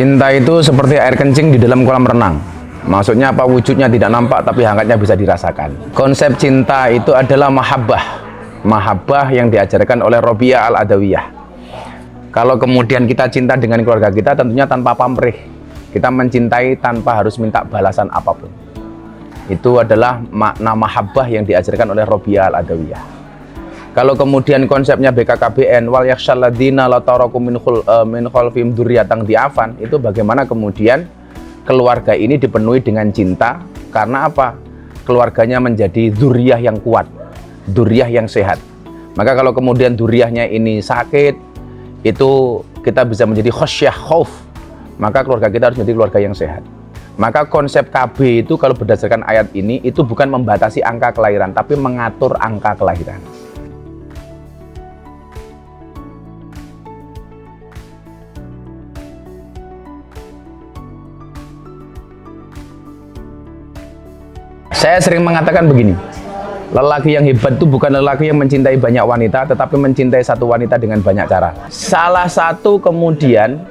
Cinta itu seperti air kencing di dalam kolam renang. Maksudnya apa? Wujudnya tidak nampak tapi hangatnya bisa dirasakan. Konsep cinta itu adalah mahabbah. Mahabbah yang diajarkan oleh Robiah Al-Adawiyah. Kalau kemudian kita cinta dengan keluarga kita, tentunya tanpa pamrih. Kita mencintai tanpa harus minta balasan apapun. Itu adalah makna mahabbah yang diajarkan oleh Robiah Al-Adawiyah. Kalau kemudian konsepnya BKKBN wal yakhshalladzina la taraku min khalfihim dzurriyyatan diafan, itu bagaimana kemudian keluarga ini dipenuhi dengan cinta karena apa? Keluarganya menjadi dzurriyyah yang kuat, dzurriyyah yang sehat. Maka kalau kemudian dzurriyyahnya ini sakit, itu kita bisa menjadi khasyah, khauf. Maka keluarga kita harus menjadi keluarga yang sehat. Maka konsep KB itu kalau berdasarkan ayat ini itu bukan membatasi angka kelahiran, tapi mengatur angka kelahiran. Saya sering mengatakan begini, lelaki yang hebat itu bukan lelaki yang mencintai banyak wanita, tetapi mencintai satu wanita dengan banyak cara. Salah satu kemudian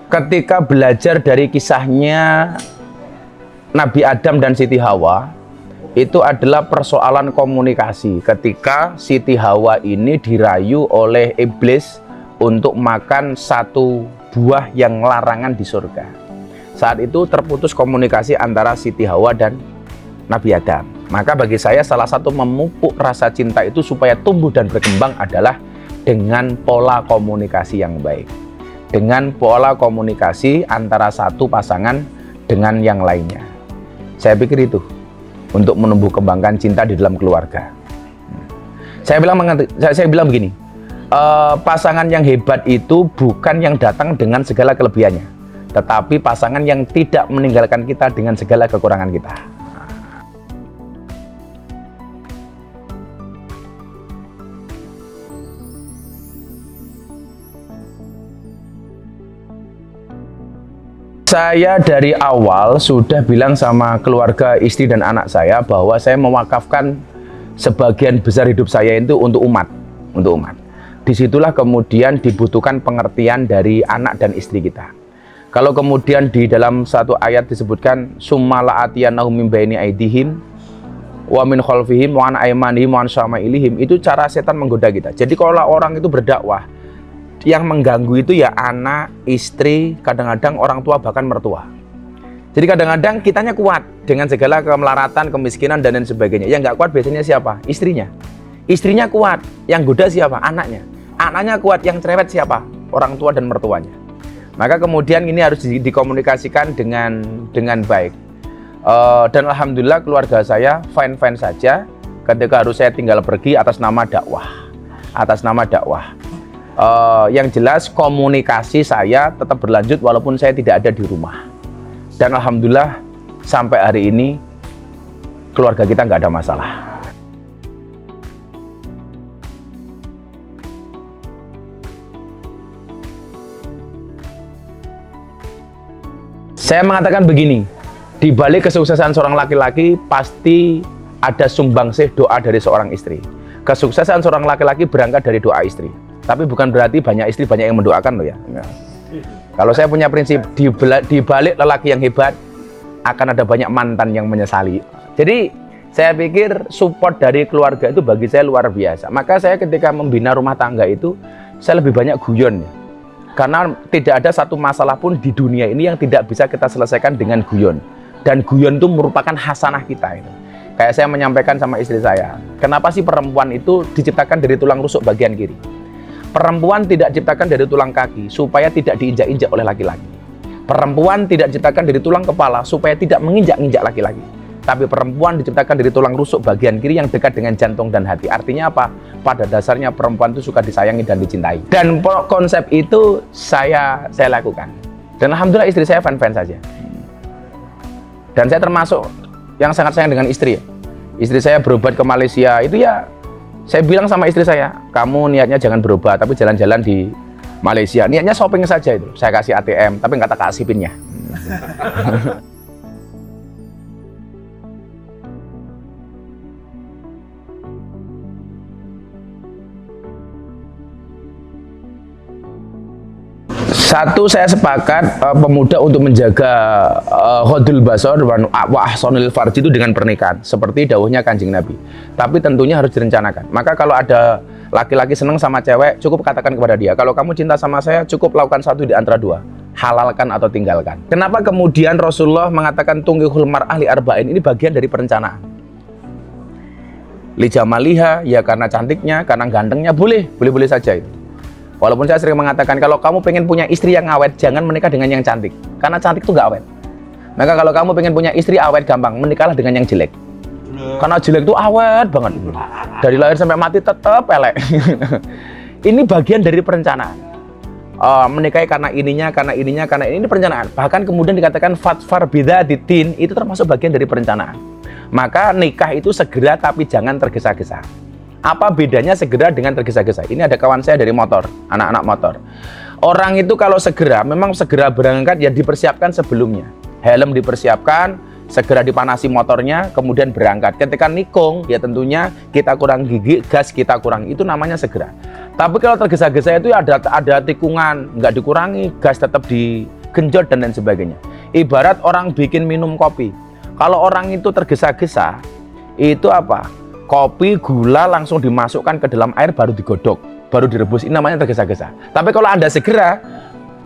ketika belajar dari kisahnya Nabi Adam dan Siti Hawa, itu adalah persoalan komunikasi. Ketika Siti Hawa ini dirayu oleh iblis untuk makan satu buah yang larangan di surga. Saat itu terputus komunikasi antara Siti Hawa dan Nabi Adam. Maka bagi saya salah satu memupuk rasa cinta itu supaya tumbuh dan berkembang adalah dengan pola komunikasi yang baik. Dengan pola komunikasi antara satu pasangan dengan yang lainnya. Saya pikir itu untuk menumbuh kembangkan cinta di dalam keluarga. Saya bilang begini, pasangan yang hebat itu bukan yang datang dengan segala kelebihannya, tetapi pasangan yang tidak meninggalkan kita dengan segala kekurangan kita. Saya dari awal sudah bilang sama keluarga, istri dan anak saya bahwa saya mewakafkan sebagian besar hidup saya itu untuk umat, Disitulah kemudian dibutuhkan pengertian dari anak dan istri kita. Kalau kemudian di dalam satu ayat disebutkan summa la'atiyannahum min baini aydihim wa min khalfihim wa an aymanihim wa an syama'ilihim, itu cara setan menggoda kita. Jadi kalau orang itu berdakwah, yang mengganggu itu ya anak, istri, kadang-kadang orang tua, bahkan mertua. Jadi kadang-kadang kitanya kuat dengan segala kemelaratan, kemiskinan, dan lain sebagainya. Yang nggak kuat biasanya siapa? Istrinya. Istrinya kuat, yang goda siapa? Anaknya. Anaknya kuat, yang cerewet siapa? Orang tua dan mertuanya. Maka kemudian ini harus dikomunikasikan dengan baik. Dan alhamdulillah keluarga saya fine-fine saja ketika harus saya tinggal pergi atas nama dakwah. Yang jelas komunikasi saya tetap berlanjut walaupun saya tidak ada di rumah. Dan alhamdulillah sampai hari ini keluarga kita nggak ada masalah. Saya mengatakan begini, di balik kesuksesan seorang laki-laki pasti ada sumbangsih doa dari seorang istri. Kesuksesan seorang laki-laki berangkat dari doa istri. Tapi bukan berarti banyak istri banyak yang mendoakan loh ya. Kalau saya punya prinsip, di balik lelaki yang hebat akan ada banyak mantan yang menyesali. Jadi saya pikir support dari keluarga itu bagi saya luar biasa. Maka saya ketika membina rumah tangga itu saya lebih banyak guyon ya. Karena tidak ada satu masalah pun di dunia ini yang tidak bisa kita selesaikan dengan guyon. Dan guyon itu merupakan hasanah kita itu. Kayak saya menyampaikan sama istri saya, kenapa sih perempuan itu diciptakan dari tulang rusuk bagian kiri? Perempuan tidak diciptakan dari tulang kaki supaya tidak diinjak-injak oleh laki-laki. Perempuan tidak diciptakan dari tulang kepala supaya tidak menginjak-injak laki-laki. Tapi perempuan diciptakan dari tulang rusuk bagian kiri yang dekat dengan jantung dan hati. Artinya apa? Pada dasarnya perempuan itu suka disayangi dan dicintai. Dan konsep itu saya lakukan. Dan alhamdulillah istri saya fan-fan saja. Dan saya termasuk yang sangat sayang dengan istri. Istri saya berobat ke Malaysia, itu ya saya bilang sama istri saya, kamu niatnya jangan berobat, tapi jalan-jalan di Malaysia. Niatnya shopping saja itu. Saya kasih ATM, tapi nggak tak kasih pinnya. Satu, saya sepakat pemuda untuk menjaga ghaddul basar wa ahsanul farji itu dengan pernikahan, seperti dawuhnya Kanjeng Nabi. Tapi tentunya harus direncanakan. Maka kalau ada laki-laki senang sama cewek, cukup katakan kepada dia, kalau kamu cinta sama saya, cukup lakukan satu di antara dua, halalkan atau tinggalkan. Kenapa kemudian Rasulullah mengatakan tungkihul mar'ah li arba'in? Ini bagian dari perencanaan. Li jamaliha, ya karena cantiknya, karena gantengnya, boleh saja itu. Walaupun saya sering mengatakan, kalau kamu pengen punya istri yang awet, jangan menikah dengan yang cantik, karena cantik itu nggak awet. Maka kalau kamu pengen punya istri awet gampang, menikahlah dengan yang jelek, karena jelek itu awet banget, dari lahir sampai mati tetap elek. Ini bagian dari perencanaan. Menikahi karena ini perencanaan. Bahkan kemudian dikatakan fatfar bidzatiddin, itu termasuk bagian dari perencanaan. Maka nikah itu segera tapi jangan tergesa-gesa. Apa bedanya segera dengan tergesa-gesa? Ini ada kawan saya dari motor, anak-anak motor. Orang itu kalau segera, memang segera berangkat ya dipersiapkan sebelumnya. Helm dipersiapkan, segera dipanasi motornya, kemudian berangkat. Ketika nikung, ya tentunya kita kurang gigi, gas kita kurang. Itu namanya segera. Tapi kalau tergesa-gesa itu ada tikungan, nggak dikurangi, gas tetap digenjot dan lain sebagainya. Ibarat orang bikin minum kopi. Kalau orang itu tergesa-gesa, itu apa? Kopi, gula langsung dimasukkan ke dalam air baru digodok, baru direbus. Ini namanya tergesa-gesa. Tapi kalau Anda segera,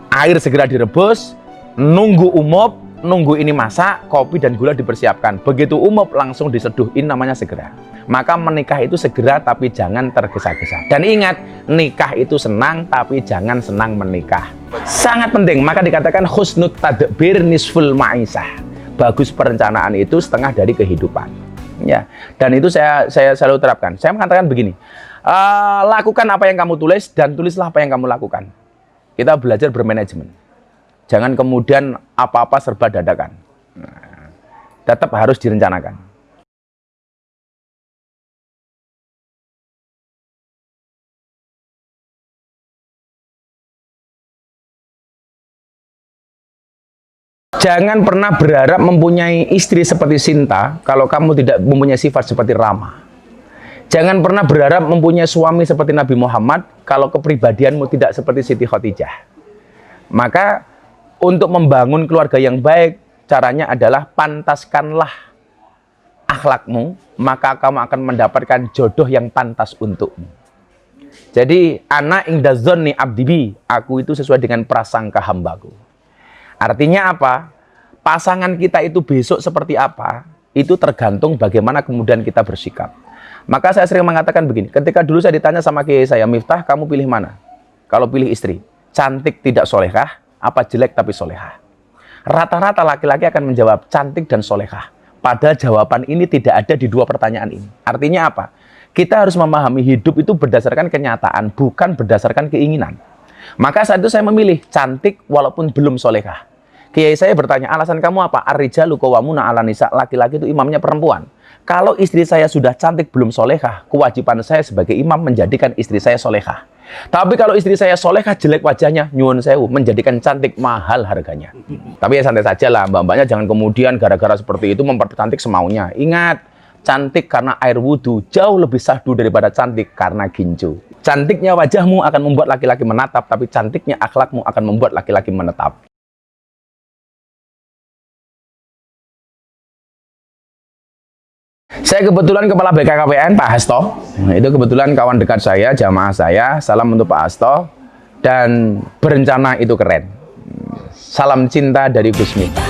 air segera direbus, nunggu umup, nunggu ini masak, kopi dan gula dipersiapkan. Begitu umup langsung diseduh, ini namanya segera. Maka menikah itu segera tapi jangan tergesa-gesa. Dan ingat, nikah itu senang tapi jangan senang menikah. Sangat penting, maka dikatakan husnut tadbir nisful ma'isah. Bagus perencanaan itu setengah dari kehidupan. Ya, dan itu saya selalu terapkan. Saya mengatakan begini, lakukan apa yang kamu tulis dan tulislah apa yang kamu lakukan. Kita belajar bermanajemen. Jangan kemudian apa-apa serba dadakan. Tetap harus direncanakan. Jangan pernah berharap mempunyai istri seperti Sinta kalau kamu tidak mempunyai sifat seperti Rama. Jangan pernah berharap mempunyai suami seperti Nabi Muhammad kalau kepribadianmu tidak seperti Siti Khadijah. Maka untuk membangun keluarga yang baik, caranya adalah pantaskanlah akhlakmu, maka kamu akan mendapatkan jodoh yang pantas untukmu. Jadi, ana inda dzanni abdi, aku itu sesuai dengan prasangka hambaku. Artinya apa? Pasangan kita itu besok seperti apa, itu tergantung bagaimana kemudian kita bersikap. Maka saya sering mengatakan begini, ketika dulu saya ditanya sama kiai saya, Miftah, kamu pilih mana? Kalau pilih istri, cantik tidak solehah, apa jelek tapi solehah? Rata-rata laki-laki akan menjawab cantik dan solehah. Padahal jawaban ini tidak ada di dua pertanyaan ini. Artinya apa? Kita harus memahami hidup itu berdasarkan kenyataan, bukan berdasarkan keinginan. Maka saat itu saya memilih cantik walaupun belum solehah. Kiai saya bertanya, alasan kamu apa? Ar-rijalu qawwamuna 'alan nisa, laki-laki itu imamnya perempuan. Kalau istri saya sudah cantik belum solehah, kewajiban saya sebagai imam menjadikan istri saya solehah. Tapi kalau istri saya solehah jelek wajahnya, nyuwun sewu, menjadikan cantik mahal harganya. Tapi ya santai saja lah, mbak-mbaknya jangan kemudian gara-gara seperti itu mempercantik semaunya. Ingat, cantik karena air wudhu jauh lebih sahdu daripada cantik karena ginju. Cantiknya wajahmu akan membuat laki-laki menatap, tapi cantiknya akhlakmu akan membuat laki-laki menetap. Saya kebetulan Kepala BKKBN, Pak Hasto. Itu kebetulan kawan dekat saya, jamaah saya. Salam untuk Pak Hasto. Dan berencana itu keren. Salam cinta dari Gus Miftah.